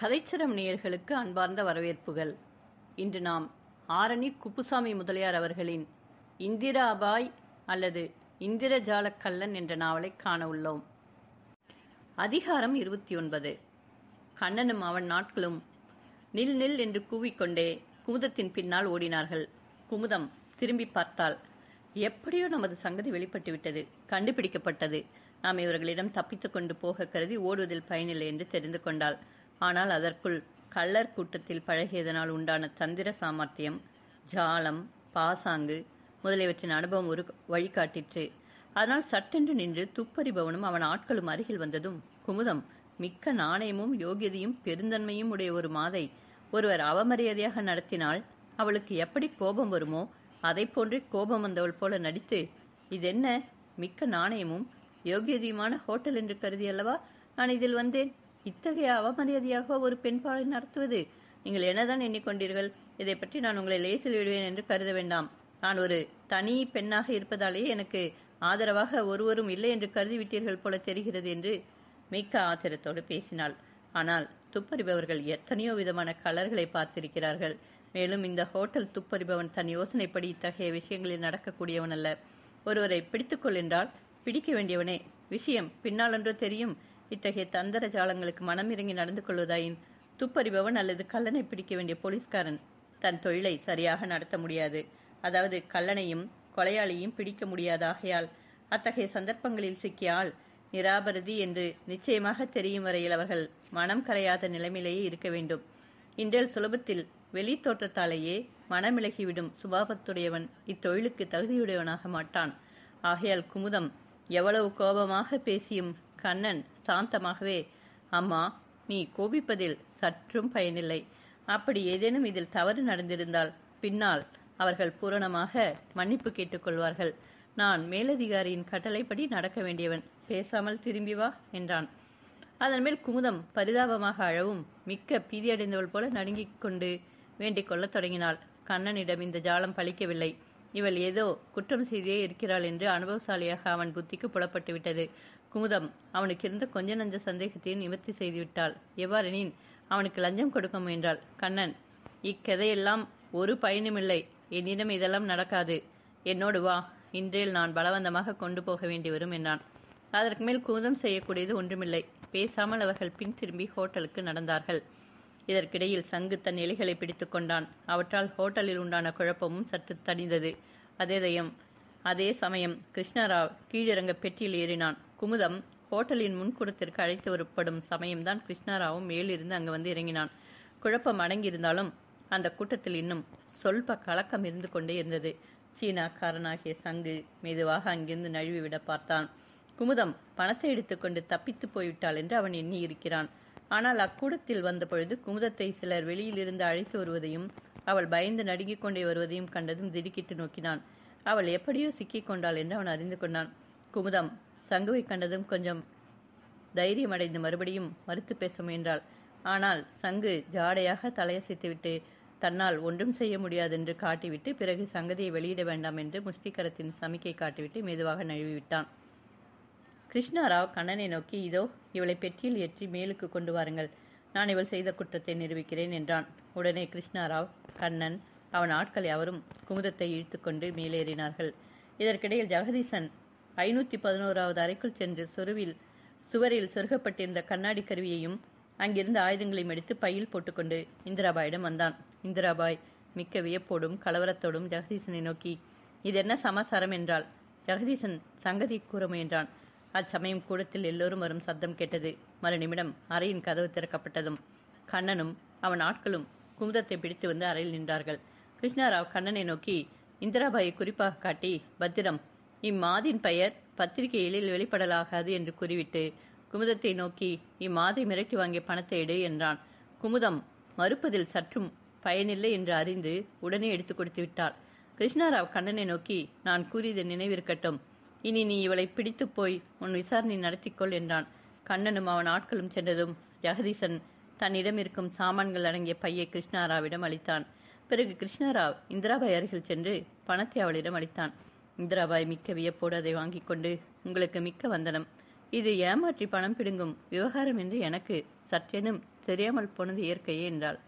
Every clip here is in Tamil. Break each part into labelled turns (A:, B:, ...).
A: கதைச்சிரம் நேயர்களுக்கு அன்பார்ந்த வரவேற்புகள். இன்று நாம் ஆரணி குப்புசாமி முதலியார் அவர்களின் இந்திராபாய் அல்லது இந்திரஜால கள்ளன் என்ற நாவலை காண உள்ளோம். அதிகாரம் 29. கண்ணனும் அவன் நாட்களும் நில் நில் என்று கூவிக்கொண்டே குமுதத்தின் பின்னால் ஓடினார்கள். குமுதம் திரும்பி பார்த்தாள். எப்படியோ நமது சங்கதி வெளிப்பட்டுவிட்டது, கண்டுபிடிக்கப்பட்டது. நாம் இவர்களிடம் தப்பித்துக் கொண்டு போக கருதி ஓடுவதில் பயனில்லை என்று தெரிந்து கொண்டாள். ஆனால் அதற்குள் கள்ளர் கூட்டத்தில் பழகியதனால் உண்டான தந்திர சாமர்த்தியம், ஜாலம், பாசாங்கு முதலியவற்றின் அனுபவம் ஒரு வழிகாட்டிற்று. அதனால் சட்டென்று நின்று துப்பறிபவனும் அவன் ஆட்களும் அருகில் வந்ததும் குமுதம் மிக்க நாணயமும் யோகியதையும் பெருந்தன்மையும் உடைய ஒரு மாதை ஒருவர் அவமரியாதையாக நடத்தினால் அவளுக்கு எப்படி கோபம் வருமோ அதை போன்றே கோபம் வந்தவள் போல நடித்து, இதென்ன மிக்க நாணயமும் யோகியதையுமான ஹோட்டல் என்று கருதி அல்லவா நான் இதில் வந்தேன். இத்தகைய அவமரியாதையாக ஒரு பெண்பாளை நடத்துவது நீங்கள் என்னதான் எண்ணிக்கொண்டீர்கள்? இதை பற்றி நான் உங்களை லேசில் விடுவேன் என்று கருத வேண்டாம். நான் ஒரு தனி பெண்ணாக இருப்பதாலேயே எனக்கு ஆதரவாக ஒருவரும் இல்லை என்று கருதிவிட்டீர்கள் போல தெரிகிறது என்று மிக்க ஆத்திரத்தோடு பேசினாள். ஆனால் துப்பறிபவர்கள் எத்தனையோ விதமான கலர்களை பார்த்திருக்கிறார்கள். மேலும் இந்த ஹோட்டல் துப்பறிபவன் தன் யோசனைப்படி இத்தகைய விஷயங்களில் நடக்கக்கூடியவன் அல்ல. ஒருவரை பிடித்துக்கொள் என்றால் பிடிக்க வேண்டியவனே. விஷயம் பின்னாலொன்றோ தெரியும். இத்தகைய தந்திர ஜாலங்களுக்கு மனம் இறங்கி நடந்து கொள்வதாயின் துப்பறிபவன் அல்லது கள்ளனை பிடிக்க வேண்டிய போலீஸ்காரன் தன் தொழிலை சரியாக நடத்த முடியாது. அதாவது கள்ளனையும் கொலையாளியையும் பிடிக்க முடியாது. ஆகையால் அத்தகைய சந்தர்ப்பங்களில் சிக்கியால் நிராபரதி என்று நிச்சயமாக தெரியும் வரையில் அவர்கள் மனம் கரையாத நிலைமையிலேயே இருக்க வேண்டும். இன்றைய சுலபத்தில் வெளி தோற்றத்தாலேயே மனமிளகிவிடும் சுபாவத்துடையவன் இத்தொழிலுக்கு தகுதியுடையவனாக மாட்டான். ஆகையால் குமுதம் எவ்வளவு கோபமாக பேசியும் கண்ணன் சாந்தமாகவே, அம்மா, நீ கோபிப்பதில் சற்றும் பயனில்லை. அப்படி ஏதேனும் இதில் தவறு நடந்திருந்தால் பின்னால் அவர்கள் பூரணமாக மன்னிப்பு கேட்டுக்கொள்வார்கள். நான் மேலதிகாரியின் கட்டளைப்படி நடக்க வேண்டியவன். பேசாமல் திரும்பி வா என்றான். அதன் மேல் குமுதம் பரிதாபமாக அழவும் மிக்க பீதியடைந்தவள் போல நடுங்கிக் கொண்டு வேண்டிக் கொள்ளத் தொடங்கினாள். கண்ணனிடம் இந்த ஜாலம் பலிக்கவில்லை. இவள் ஏதோ குற்றம் செய்தே இருக்கிறாள் என்று அனுபவசாலியாக அவன் புத்திக்கு புலப்பட்டு விட்டது. குமுதம் அவனுக்கு இருந்த கொஞ்ச நஞ்ச சந்தேகத்தையும் நிவர்த்தி செய்துவிட்டாள். எவ்வாறெனின் அவனுக்கு லஞ்சம் கொடுக்க முயன்றாள். கண்ணன், இக்கதையெல்லாம் ஒரு பயனுமில்லை. என்னிடம் இதெல்லாம் நடக்காது. என்னோடு வா, இன்றையில் நான் பலவந்தமாக கொண்டு போக வேண்டி வரும் என்றான். அதற்கு மேல் குமுதம் செய்யக்கூடியது ஒன்றுமில்லை. பேசாமல் அவர்கள் பின் திரும்பி ஹோட்டலுக்கு நடந்தார்கள். இதற்கிடையில் சங்கு தன் எலிகளை பிடித்துக் கொண்டான். அவற்றால் ஹோட்டலில் உண்டான குழப்பமும் சற்று தணிந்தது. அதே சமயம் கிருஷ்ணராவ் கீழிறங்க பெட்டியில் ஏறினான். குமுதம் ஹோட்டலின் முன்கூடத்திற்கு அழைத்து வரப்படும் சமயம்தான் கிருஷ்ணராவும் மேலிருந்து அங்கு வந்து இறங்கினான். குழப்பம் அடங்கியிருந்தாலும் அந்த கூட்டத்தில் இன்னும் சொல்ப கலக்கம் இருந்து கொண்டே இருந்தது. சீனாக்காரனாகிய சங்கு மெதுவாக அங்கிருந்து நழுவிவிட பார்த்தான். குமுதம் பணத்தை எடுத்துக்கொண்டு தப்பித்து போய்விட்டாள் என்று அவன் எண்ணி இருக்கிறான். ஆனால் அக்கூடத்தில் வந்த பொழுது குமுதத்தை சிலர் வெளியிலிருந்து அழைத்து வருவதையும் அவள் பயந்து நடுங்கிக் கொண்டே வருவதையும் கண்டதும் திடுக்கிட்டு நோக்கினான். அவள் எப்படியோ சிக்கிக் கொண்டாள் என்று அவன் அறிந்து கொண்டான். குமுதம் சங்குவை கண்டதும் கொஞ்சம் தைரியமடைந்து மறுபடியும் மறுத்து பேச முயன்றாள். ஆனால் சங்கு ஜாடையாக தலையசைத்துவிட்டு தன்னால் ஒன்றும் செய்ய முடியாதென்று காட்டிவிட்டு பிறகு சங்கதியை வெளியிட வேண்டாம் என்று முஷ்டிகரத்தின் சமிக்கை காட்டிவிட்டு மெதுவாக நழுவிவிட்டான். கிருஷ்ணராவ் கண்ணனை நோக்கி, இதோ இவளை பெட்டியில் ஏற்றி மேலுக்கு கொண்டு வாருங்கள். நான் இவள் செய்த குற்றத்தை நிரூபிக்கிறேன் என்றான். உடனே கிருஷ்ணராவ், கண்ணன், அவன் ஆட்கள் யாவரும் குமுதத்தை இழுத்துக்கொண்டு மேலேறினார்கள். இதற்கிடையில் ஜெகதீசன் 511வது அறைக்குள் சென்று சுவரில் சொருகப்பட்டிருந்த கண்ணாடி கருவியையும் அங்கிருந்த ஆயுதங்களையும் எடுத்து பையில் போட்டுக்கொண்டு இந்திராபாயிடம் வந்தான். இந்திராபாய் மிக்க வியப்போடும் கலவரத்தோடும் ஜெகதீசனை நோக்கி, இதென்ன சமாசாரம் என்றாள். ஜெகதீசன் சங்கதி கூற முயன்றான். அச்சமயம் கூடத்தில் எல்லோரும் வரும் சத்தம் கேட்டது. மறு நிமிடம் அறையின் கதவு திறக்கப்பட்டதும் கண்ணனும் அவன் ஆட்களும் குமுதத்தை பிடித்து வந்து அறையில் நின்றார்கள். கிருஷ்ணராவ் கண்ணனை நோக்கி இந்திராபாயை குறிப்பாக காட்டி, பத்திரம், இம்மாதின் பெயர் பத்திரிகைகளில் வெளிப்படலாகாது என்று கூறிவிட்டு குமுதத்தை நோக்கி, இம்மாதை மிரட்டி வாங்கிய பணத்தை எடு என்றான். குமுதம் மறுப்பதில் சற்றும் பயனில்லை என்று அறிந்து உடனே எடுத்து கொடுத்து விட்டாள். கிருஷ்ணராவ் கண்ணனை நோக்கி, நான் கூறியது நினைவிருக்கட்டும். இனி நீ இவளை பிடித்து போய் உன் விசாரணை நடத்திக்கொள் என்றான். கண்ணனும் அவன் ஆட்களும் சென்றதும் ஜெகதீசன் தன்னிடம் இருக்கும் சாமான்கள் அடங்கிய பையை கிருஷ்ணராவிடம் அளித்தான். பிறகு கிருஷ்ணராவ் இந்திராபாய் அருகில் சென்று பணத்தை அவளிடம் அளித்தான். இந்திராபாய் மிக்க வியப்போடு அதை வாங்கிக் கொண்டு, உங்களுக்கு மிக்க வந்தனம். இது ஏமாற்றி பணம் பிடுங்கும் விவகாரம் என்று எனக்கு சற்றேனும் தெரியாமல் போனது இயற்கையே என்றாள்.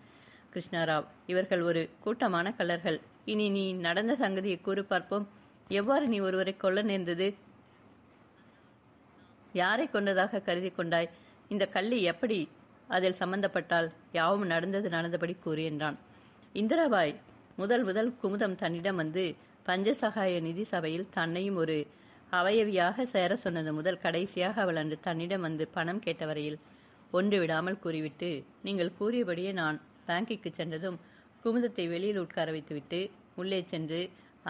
A: கிருஷ்ணராவ், இவர்கள் ஒரு கூட்டமான கள்ளர்கள். இனி நீ நடந்த சங்கதியை கூறு பார்ப்போம். எவ்வாறு நீ ஒருவரை கொல்ல நேர்ந்தது? யாரை கொண்டதாக கருதி கொண்டாய்? இந்த கள்ளி எப்படி அதில் சம்பந்தப்பட்டால்? யாவும் நடந்தபடி கூறு என்றான். இந்திராபாய் முதல் குமுதம் தன்னிடம் வந்து பஞ்சசகாய நிதி சபையில் தன்னையும் ஒரு அவயவியாக சேர சொன்னது முதல் கடைசியாக அவள் அன்று தன்னிடம் வந்து பணம் கேட்ட வரையில் ஒன்று விடாமல் கூறிவிட்டு, நீங்கள் கூறியபடியே நான் பேங்கிற்கு சென்றதும் குமுதத்தை வெளியில் உட்கார வைத்துவிட்டு உள்ளே சென்று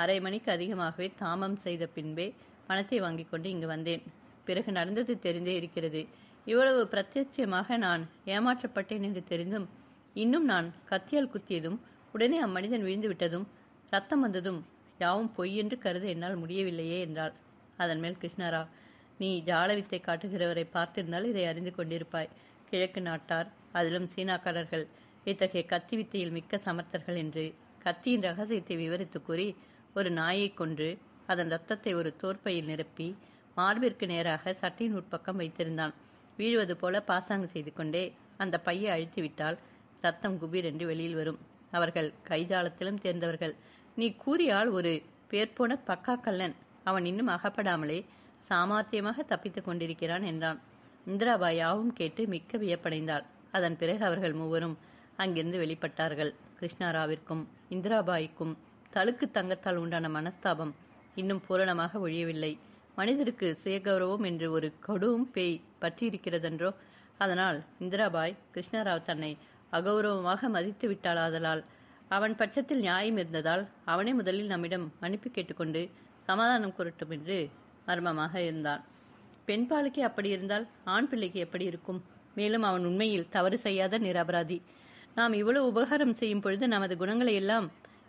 A: அரை மணிக்கு அதிகமாகவே தாமம் செய்த பின்பே பணத்தை வாங்கி கொண்டு இங்கு வந்தேன். பிறகு நடந்தது தெரிந்தே இருக்கிறது. இவ்வளவு பிரத்யட்சமாக நான் ஏமாற்றப்பட்டேன் என்று தெரிந்தும் இன்னும் நான் கத்தியால் குத்தியதும் உடனே அம்மனிதன் விழுந்து விட்டதும் ரத்தம் வந்ததும் யாவும் பொய் என்று கருத என்னால் முடியவில்லையே என்றாள். அதன் மேல் கிருஷ்ணராவ், நீ ஜாலவித்தை காட்டுகிறவரை பார்த்திருந்தால் இதை அறிந்து கொண்டிருப்பாய். கிழக்கு நாட்டார், அதிலும் சீனாக்காரர்கள் இத்தகைய கத்தி வித்தையில் மிக்க சமர்த்தர்கள் என்று கத்தியின் ரகசியத்தை விவரித்து கூறி ஒரு நாயை கொன்று அதன் இரத்தத்தை ஒரு தோற்பையில் நிரப்பி மார்பிற்கு நேராக சட்டையின் உட்பக்கம் வைத்திருந்தான். வீழ்வது போல பாசாங்கு செய்து கொண்டே அந்த பையை அழித்து விட்டால் ரத்தம் குபீர் என்று வெளியில் வரும். அவர்கள் கைஜாலத்திலும் தேர்ந்தவர்கள். நீ கூறியால் ஒரு பேர்போன பக்கா கள்ளன். அவன் இன்னும் அகப்படாமலே சாமர்த்தியமாக தப்பித்துக் கொண்டிருக்கிறான் என்றான். இந்திராபாய் யாவும் கேட்டு மிக்க வியப்படைந்தாள். அதன் பிறகு அவர்கள் மூவரும் அங்கிருந்து வெளிப்பட்டார்கள். கிருஷ்ணராவிற்கும் இந்திராபாய்க்கும் தழுக்கு தங்கத்தால் உண்டான மனஸ்தாபம் இன்னும் பூரணமாக ஒழியவில்லை. மனிதருக்கு சுயகௌரவம் என்று ஒரு கொடும் பேய் பற்றியிருக்கிறதென்றோ. அதனால் இந்திராபாய் கிருஷ்ணராவ் தன்னை அகௌரவமாக மதித்து விட்டாளாதலால் அவன் பட்சத்தில் நியாயம் இருந்ததால் அவனே முதலில் நம்மிடம் மன்னிப்பு கேட்டுக்கொண்டு சமாதானம் கூறட்டும் என்று மர்மமாக இருந்தான். பெண்பாலுக்கு அப்படி இருந்தால் ஆண் பிள்ளைக்கு எப்படி இருக்கும்? மேலும் அவன் உண்மையில் தவறு செய்யாத நிரபராதி. நாம் இவ்வளவு உபகாரம் செய்யும் பொழுது நமது குணங்களை எல்லாம்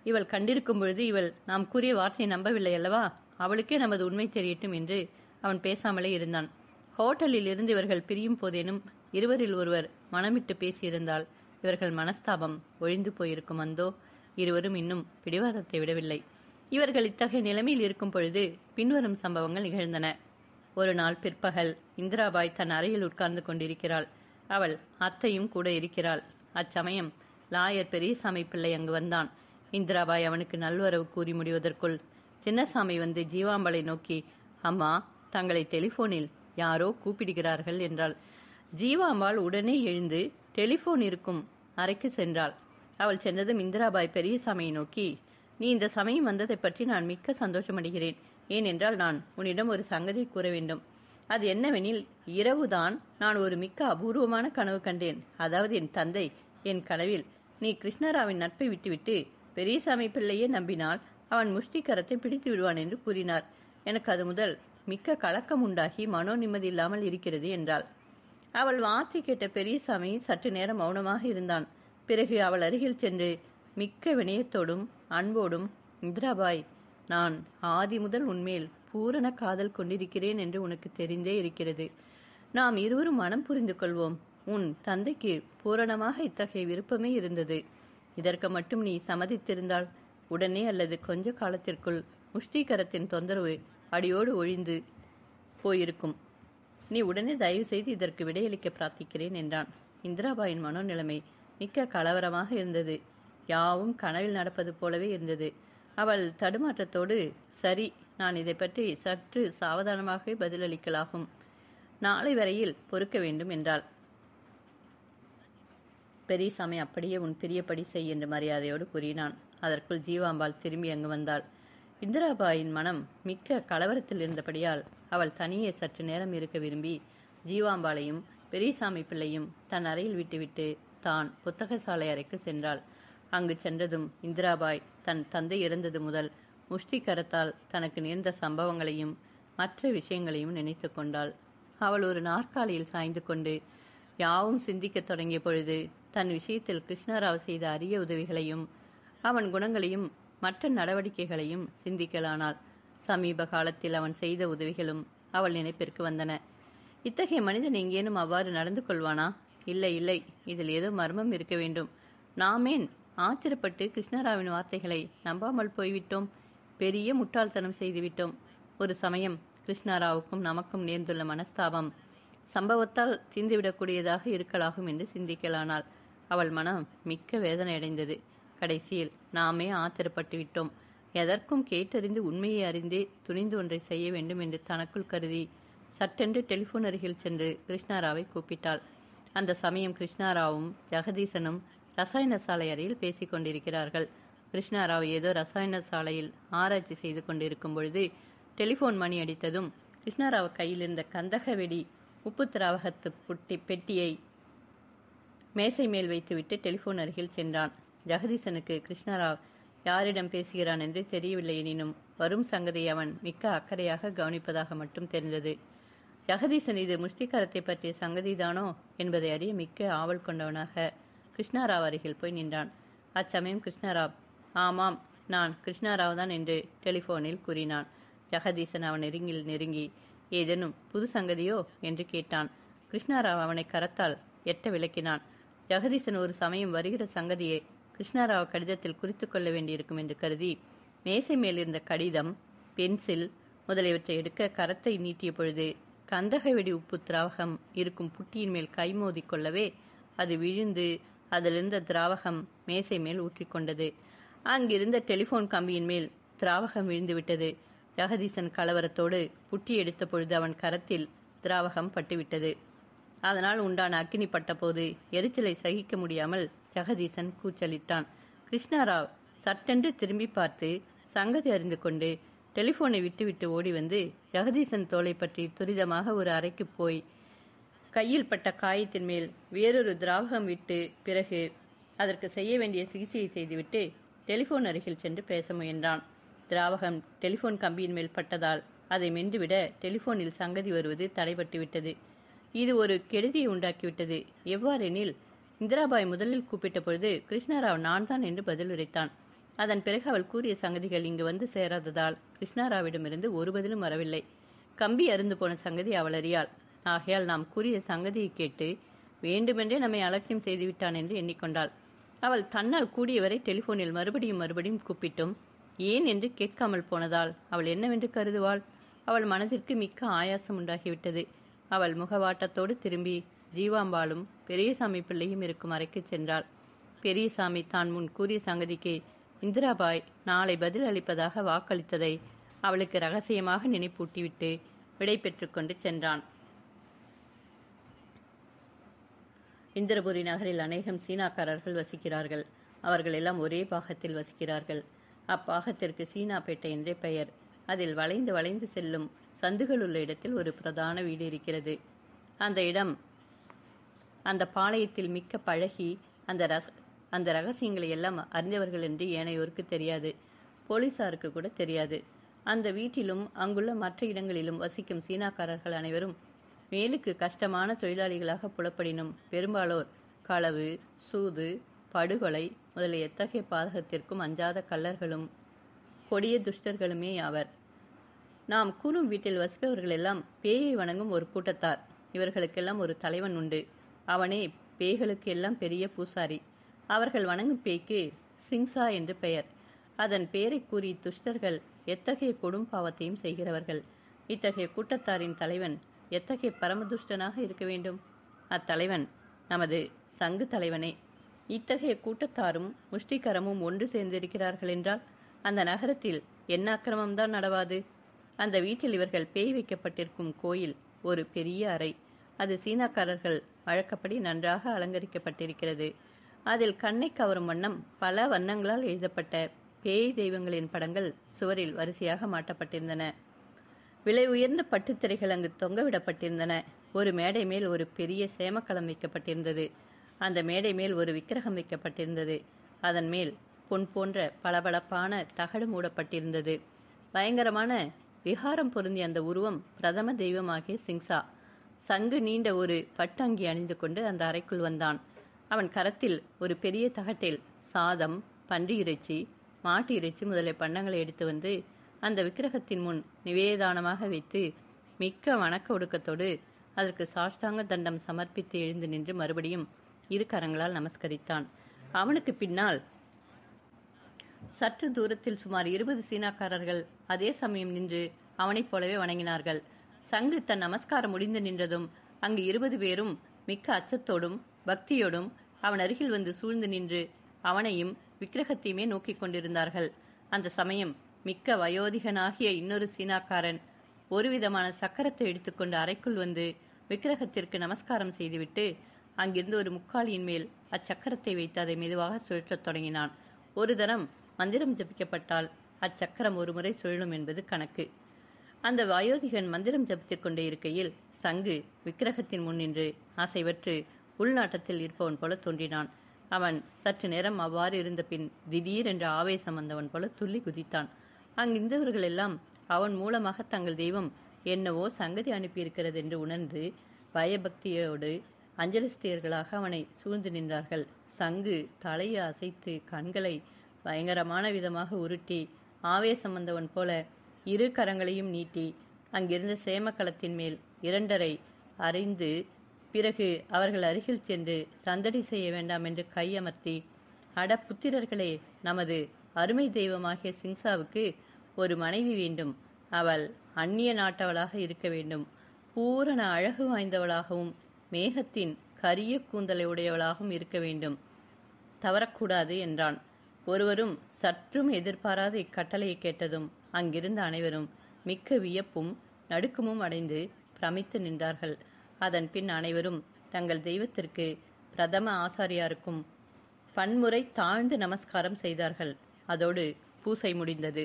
A: இவள் கண்டிருக்கும் பொழுது இவள் நாம் கூறிய வார்த்தையை நம்பவில்லை அல்லவா? அவளுக்கே நமது உண்மை தெரியட்டும் என்று அவன் பேசாமலே இருந்தான். ஹோட்டலில் இருந்து இவர்கள் பிரியும் போதேனும் இருவரில் ஒருவர் மனமிட்டு பேசியிருந்தால் இவர்கள் மனஸ்தாபம் ஒழிந்து போயிருக்கும். அந்தோ இருவரும் இன்னும் பிடிவாதத்தை விடவில்லை. இவர்கள் இத்தகைய நிலைமையில் இருக்கும் பொழுது பின்வரும் சம்பவங்கள் நிகழ்ந்தன. ஒரு நாள் பிற்பகல் இந்திராபாய் தன் அறையில் உட்கார்ந்து கொண்டிருக்கிறாள். அவள் அத்தையும் கூட இருக்கிறாள். அச்சமயம் லாயர் பெரியசாமி பிள்ளை அங்கு வந்தான். இந்திராபாய் அவனுக்கு நல்வரவு கூறி முடிவதற்குள் சின்னசாமி வந்து ஜீவாம்பாளை நோக்கி, அம்மா, தங்களை டெலிபோனில் யாரோ கூப்பிடுகிறார்கள் என்றாள். ஜீவாம்பாள் உடனே எழுந்து டெலிபோன் இருக்கும் அறைக்கு சென்றாள். அவள் சென்றதும் இந்திராபாய் பெரியசாமியை நோக்கி, நீ இந்த சமயம் வந்ததை பற்றி நான் மிக்க சந்தோஷமடைகிறேன். ஏனென்றால் நான் உன்னிடம் ஒரு சங்கதியை கூற வேண்டும். அது என்னவெனில், இரவுதான் நான் ஒரு மிக்க அபூர்வமான கனவு கண்டேன். அதாவது என் தந்தை என் கனவில் நீ கிருஷ்ணராவின் நட்பை விட்டுவிட்டு பெரியசாமி பிள்ளையே நம்பினால் அவன் முஷ்டிகரத்தை பிடித்து விடுவான் என்று கூறினார். எனக்கு அது முதல் மிக்க கலக்கம் உண்டாகி மனோ நிம்மதி இல்லாமல் இருக்கிறது என்றாள். அவள் வார்த்தை கேட்ட பெரியசாமி சற்று நேரம் மௌனமாக இருந்தான். பிறகு அவள் அருகில் சென்று மிக்க வினயத்தோடும் அன்போடும், இந்திராபாய், நான் ஆதி முதல் உன்மேல் பூரண காதல் கொண்டிருக்கிறேன் என்று உனக்கு தெரிந்தே இருக்கிறது. நாம் இருவரும் மனம் புரிந்து கொள்வோம். உன் தந்தைக்கு பூரணமாக இத்தகைய விருப்பமே இருந்தது. இதற்கு மட்டும் நீ சம்மதித்திருந்தால் உடனே அல்லது கொஞ்ச காலத்திற்குள் முஷ்டிகரத்தின் தொந்தரவு அடியோடு ஒழிந்து போயிருக்கும். நீ உடனே தயவு செய்து இதற்கு விடையளிக்க பிரார்த்திக்கிறேன் என்றான். இந்திராபாயின் மனோநிலைமை மிக்க கலவரமாக இருந்தது. யாவும் கனவில் நடப்பது போலவே இருந்தது. அவள் தடுமாற்றத்தோடு, சரி, நான் இதை பற்றி சற்று சாவதானமாகவே பதிலளிக்கலாகும். நாளை வரையில் பொறுக்க வேண்டும் என்றாள். பெரியசாமி அப்படியே உன் பிரியப்படி செய் என்று மரியாதையோடு கூறினான். அதற்குள் ஜீவாம்பாள் திரும்பி அங்கு வந்தாள். இந்திராபாயின் மனம் மிக்க கலவரத்தில் இருந்தபடியால் அவள் தனியே சற்று நேரம் இருக்க விரும்பி ஜீவாம்பாளையும் பெரியசாமி பிள்ளையும் தன் அறையில் விட்டுவிட்டு தான் புத்தகசாலை அறைக்கு சென்றாள். அங்கு சென்றதும் இந்திராபாய் தன் தந்தை இறந்தது முதல் முஷ்டிகரத்தால் தனக்கு நேர்ந்த சம்பவங்களையும் மற்ற விஷயங்களையும் நினைத்து கொண்டாள். அவள் ஒரு நாற்காலியில் சாய்ந்து கொண்டு யாவும் சிந்திக்கத் தொடங்கிய பொழுது தன் விஷயத்தில் கிருஷ்ணராவ் செய்த அரிய உதவிகளையும் அவன் குணங்களையும் மற்ற நடவடிக்கைகளையும் சிந்திக்கலானாள். சமீப காலத்தில் அவன் செய்த உதவிகளும் அவள் நினைப்பிற்கு வந்தன. இத்தகைய மனிதன் எங்கேனும் அவ்வாறு நடந்து கொள்வானா? இல்லை இல்லை, இதில் ஏதோ மர்மம் இருக்க வேண்டும். நாமேன் ஆத்திரப்பட்டு கிருஷ்ணராவின் வார்த்தைகளை நம்பாமல் போய்விட்டோம். பெரிய முட்டாள்தனம் செய்துவிட்டோம். ஒரு சமயம் கிருஷ்ணராவுக்கும் நமக்கும் நேர்ந்துள்ள மனஸ்தாபம் சம்பவத்தால் தீர்ந்துவிடக்கூடியதாக இருக்கலாகும் என்று சிந்திக்கலானாள். அவள் மனம் மிக்க வேதனையடைந்தது. கடைசியில் நாமே ஆத்திரப்பட்டு விட்டோம். எதற்கும் கேட்டறிந்து உண்மையை அறிந்தே துணிந்து ஒன்றை செய்ய வேண்டும் என்று தனக்குள் கருதி சட்டென்று டெலிஃபோன் அருகில் சென்று கிருஷ்ணாராவை கூப்பிட்டாள். அந்த சமயம் கிருஷ்ணாராவும் ஜெகதீசனும் ரசாயன சாலை அறையில் பேசிக் கொண்டிருக்கிறார்கள். கிருஷ்ணாராவ் ஏதோ ரசாயன சாலையில் ஆராய்ச்சி செய்து கொண்டிருக்கும் பொழுது டெலிஃபோன் மணி அடித்ததும் கிருஷ்ணாராவ் கையில் இருந்த கந்தக வெடி உப்பு திராவகத்து பெட்டியை மேசை மேல் வைத்துவிட்டு டெலிஃபோன் அருகில் சென்றான். ஜெகதீசனுக்கு கிருஷ்ணாராவ் யாரிடம் பேசுகிறான் என்று தெரியவில்லை. எனினும் வரும் சங்கதியை அவன் மிக்க அக்கறையாக கவனிப்பதாக மட்டும் தெரிந்தது. ஜெகதீசன் இது முஷ்டிக்காரத்தை பற்றிய சங்கதிதானோ என்பதை அறிய மிக்க ஆவல் கொண்டவனாக கிருஷ்ணாராவ் அருகில் போய் நின்றான். அச்சமயம் கிருஷ்ணாராவ், ஆமாம், நான் கிருஷ்ணாராவ் தான் என்று டெலிஃபோனில் கூறினான். ஜெகதீசன் அவன் நெருங்கி ஏதேனும் புது சங்கதியோ என்று கேட்டான். கிருஷ்ணாராவ் அவனை கரத்தால் எட்ட விளக்கினான். ஜெகதீசன் ஒரு சமயம் வருகிற சங்கதியை கிருஷ்ணாராவ் கடிதத்தில் குறித்து கொள்ள வேண்டியிருக்கும் என்று கருதி மேசை மேலிருந்த கடிதம், பென்சில் முதலியவற்றை எடுக்க கரத்தை நீட்டிய பொழுது கந்தக வெடி உப்பு திராவகம் இருக்கும் புட்டியின் மேல் கைமோதி கொள்ளவே அது விழுந்து அதிலிருந்த திராவகம் மேசை மேல் ஊற்றிக்கொண்டது. அங்கிருந்த டெலிஃபோன் கம்பியின் மேல் திராவகம் விழுந்துவிட்டது. ஜெகதீசன் கலவரத்தோடு புட்டி எடுத்த பொழுது அவன் கரத்தில் திராவகம் பட்டுவிட்டது. அதனால் உண்டான அக்கினி பட்டபோது எரிச்சலை சகிக்க முடியாமல் ஜெகதீசன் கூச்சலிட்டான். கிருஷ்ணாராவ் சட்டென்று திரும்பி பார்த்து சங்கதி அறிந்து கொண்டு டெலிஃபோனை விட்டுவிட்டு ஓடி வந்து ஜெகதீசன் தோலை பற்றி துரிதமாக ஒரு அறைக்கு போய் கையில் பட்ட காயத்தின் மேல் வேறொரு திராவகம் விட்டு பிறகு அதற்கு செய்ய வேண்டிய சிகிச்சையை செய்துவிட்டு டெலிஃபோன் அருகில் சென்று பேச முயன்றான். திராவகம் டெலிஃபோன் கம்பியின் மேல் பட்டதால் அதை மென்றுவிட டெலிஃபோனில் சங்கதி வருவது தடைபட்டுவிட்டது. இது ஒரு கெடுதியை உண்டாக்கிவிட்டது. எவ்வாறெனில், இந்திராபாய் முதலில் கூப்பிட்ட பொழுது கிருஷ்ணாராவ் நான் தான் என்று பதில் உரைத்தான். அதன் பிறகு அவள் கூறிய சங்கதிகள் இங்கு வந்து சேராததால் கிருஷ்ணாராவிடமிருந்து ஒரு பதிலும் வரவில்லை. கம்பி அருந்து போன சங்கதி அவள் அறியாள். ஆகையால் நாம் கூறிய சங்கதியை கேட்டு வேண்டுமென்றே நம்மை அலட்சியம் செய்துவிட்டான் என்று எண்ணிக்கொண்டாள். அவள் தன்னால் கூடியவரை டெலிஃபோனில் மறுபடியும் கூப்பிட்டும் ஏன் என்று கேட்காமல் போனதால் அவள் என்னவென்று கருதுவாள்? அவள் மனதிற்கு மிக்க ஆயாசம் உண்டாகிவிட்டது. அவள் முகவாட்டத்தோடு திரும்பி ஜீவாம்பாளும் பெரியசாமி பிள்ளையும் இருக்கும் அறைக்கு சென்றாள். பெரியசாமி தான் முன் கூறிய சங்கதிக்கு இந்திராபாய் நாளை பதில் அளிப்பதாக வாக்களித்ததை அவளுக்கு ரகசியமாக நினைப்பூட்டிவிட்டு விடை பெற்று கொண்டு சென்றான். இந்திரபுரி நகரில் அநேகம் சீனாக்காரர்கள் வசிக்கிறார்கள். அவர்கள் எல்லாம் ஒரே பாகத்தில் வசிக்கிறார்கள். அப்பாகத்திற்கு சீனாப்பேட்டை என்றே பெயர். அதில் வளைந்து வளைந்து செல்லும் சந்துகள் உள்ள இடத்தில் ஒரு பிரதான வீடு இருக்கிறது. அந்த இடம் அந்த பாளையத்தில் மிக்க பழகி அந்த ரகசியங்களை எல்லாம் அறிந்தவர்கள் என்று ஏனையோருக்கு தெரியாது. போலீசாருக்கு கூட தெரியாது. அந்த வீட்டிலும் அங்குள்ள மற்ற இடங்களிலும் வசிக்கும் சீனாக்காரர்கள் அனைவரும் மேலுக்கு கஷ்டமான தொழிலாளிகளாக புலப்படினும் பெரும்பாலோர் களவு, சூது, படுகொலை முதலிய எத்தகைய பாதகத்திற்கும் அஞ்சாத கள்ளர்களும் கொடிய துஷ்டர்களுமே ஆவர். நாம் கூறும் வீட்டில் வசிப்பவர்கள் எல்லாம் பேயை வணங்கும் ஒரு கூட்டத்தார். இவர்களுக்கெல்லாம் ஒரு தலைவன் உண்டு. அவனே பேய்களுக்கு எல்லாம் பெரிய பூசாரி. அவர்கள் வணங்கும் பேய்க்கு சிங்சா என்று பெயர். அதன் பெயரை கூறி துஷ்டர்கள் எத்தகைய கொடும் பாவத்தையும் செய்கிறவர்கள். இத்தகைய கூட்டத்தாரின் தலைவன் எத்தகைய பரமதுஷ்டனாக இருக்க வேண்டும்? அத்தலைவன் நமது சங்கு தலைவனே. இத்தகைய கூட்டத்தாரும் முஷ்டிகரமும் ஒன்று சேர்ந்திருக்கிறார்கள் என்றால் அந்த நகரத்தில் என்ன அக்கிரமம்தான் நடவாது? அந்த வீட்டில் இவர்கள் பேய் வைக்கப்பட்டிருக்கும் கோயில் ஒரு பெரிய அறை. அது சீனாக்காரர்கள் வழக்கப்படி நன்றாக அலங்கரிக்கப்பட்டிருக்கிறது. அதில் கண்ணை கவரும் வண்ணம் பல வண்ணங்களால் எழுதப்பட்ட பேய் தெய்வங்களின் படங்கள் சுவரில் வரிசையாக மாட்டப்பட்டிருந்தன. விலை உயர்ந்த பட்டுத்திரைகள் அங்கு தொங்கவிடப்பட்டிருந்தன. ஒரு மேடை மேல் ஒரு பெரிய சேமக்கலம் வைக்கப்பட்டிருந்தது. அந்த மேடை மேல் ஒரு விக்கிரகம் வைக்கப்பட்டிருந்தது. அதன் மேல் பொன் போன்ற பளபளப்பான தகடு மூடப்பட்டிருந்தது. பயங்கரமான விகாரம் பொருந்திய அந்த உருவம் பிரதம தெய்வமாகிய சிங்சா. சங்கு நீண்ட ஒரு பட்டங்கி அணிந்து கொண்டு அந்த அறைக்குள் வந்தான். அவன் கரத்தில் ஒரு பெரிய தகட்டில் சாதம், பன்றி இறைச்சி, மாட்டு இறைச்சி முதலிய பண்டங்களை எடுத்து வந்து அந்த விக்கிரகத்தின் முன் நிவேதானமாக வைத்து மிக்க வணக்க ஒடுக்கத்தோடு அதற்கு சாஷ்டாங்க தண்டம் சமர்ப்பித்து எழுந்து நின்று மறுபடியும் இரு கரங்களால் நமஸ்கரித்தான். அவனுக்கு பின்னால் சற்று தூரத்தில் சுமார் 20 சீனாக்காரர்கள் அதே சமயம் நின்று அவனைப் போலவே வணங்கினார்கள். சங்கு தன் நமஸ்காரம் முடிந்து நின்றதும் அங்கு 20 பேரும் மிக்க அச்சத்தோடும் பக்தியோடும் அவன் அருகில் வந்து சூழ்ந்து நின்று அவனையும் விக்கிரகத்தையுமே நோக்கிக் கொண்டிருந்தார்கள். அந்த சமயம் மிக்க வயோதிகனாகிய இன்னொரு சீனாக்காரன் ஒருவிதமான சக்கரத்தை எடுத்துக்கொண்டு அறைக்குள் வந்து விக்கிரகத்திற்கு நமஸ்காரம் செய்துவிட்டு அங்கிருந்து ஒரு முக்காலியின் மேல் அச்சக்கரத்தை வைத்து அதை மெதுவாக சுழற்றத் தொடங்கினான். ஒரு தரம் மந்திரம் ஜபிக்கப்பட்டால் அச்சக்கரம் ஒரு முறை சுழலும் என்பது கணக்கு. அந்த வயோதிகன் மந்திரம் ஜபித்துக் கொண்டே இருக்கையில் சங்கு விக்கிரகத்தின் முன் நின்று அசைவற்று உள்நாட்டத்தில் இருப்பவன் போல தோன்றினான். அவன் சற்று நேரம் அவ்வாறு இருந்த பின் திடீரென்று ஆவேசம் வந்தவன் போல துள்ளி குதித்தான். அங்கிருந்தவர்கள் எல்லாம் அவன் மூலமாக தங்கள் தெய்வம் என்னவோ சங்கதி அனுப்பியிருக்கிறது என்று உணர்ந்து பயபக்தியோடு அஞ்சலிஸ்தியர்களாக அவனை சூழ்ந்து நின்றார்கள். சங்கு தலையை அசைத்து கண்களை பயங்கரமான விதமாக உருட்டி ஆவேசம் வந்தவன் போல இரு கரங்களையும் நீட்டி அங்கிருந்த சேமக்களத்தின் மேல் 2 அறைந்து பிறகு அவர்கள் அருகில் சென்று சந்தடி செய்ய வேண்டாம் என்று கையமர்த்தி, அட புத்திரர்களே, நமது அருமை தெய்வமாகிய சிங்சாவுக்கு ஒரு மனைவி வேண்டும். அவள் அந்நிய நாட்டவளாக இருக்க வேண்டும். பூரண அழகு வாய்ந்தவளாகவும் மேகத்தின் கரிய கூந்தலை உடையவளாகவும் இருக்க வேண்டும். தவறக்கூடாது என்றான். ஒருவரும் சற்றும் எதிர்பாராத இக்கட்டளையை கேட்டதும் அங்கிருந்த அனைவரும் மிக்க வியப்பும் நடுக்கமும் அடைந்து பிரமித்து நின்றார்கள். அதன் பின் அனைவரும் தங்கள் தெய்வத்திற்கு பிரதம ஆசாரியாருக்கும் பன்முறை தாழ்ந்து நமஸ்காரம் செய்தார்கள். அதோடு பூசை முடிந்தது.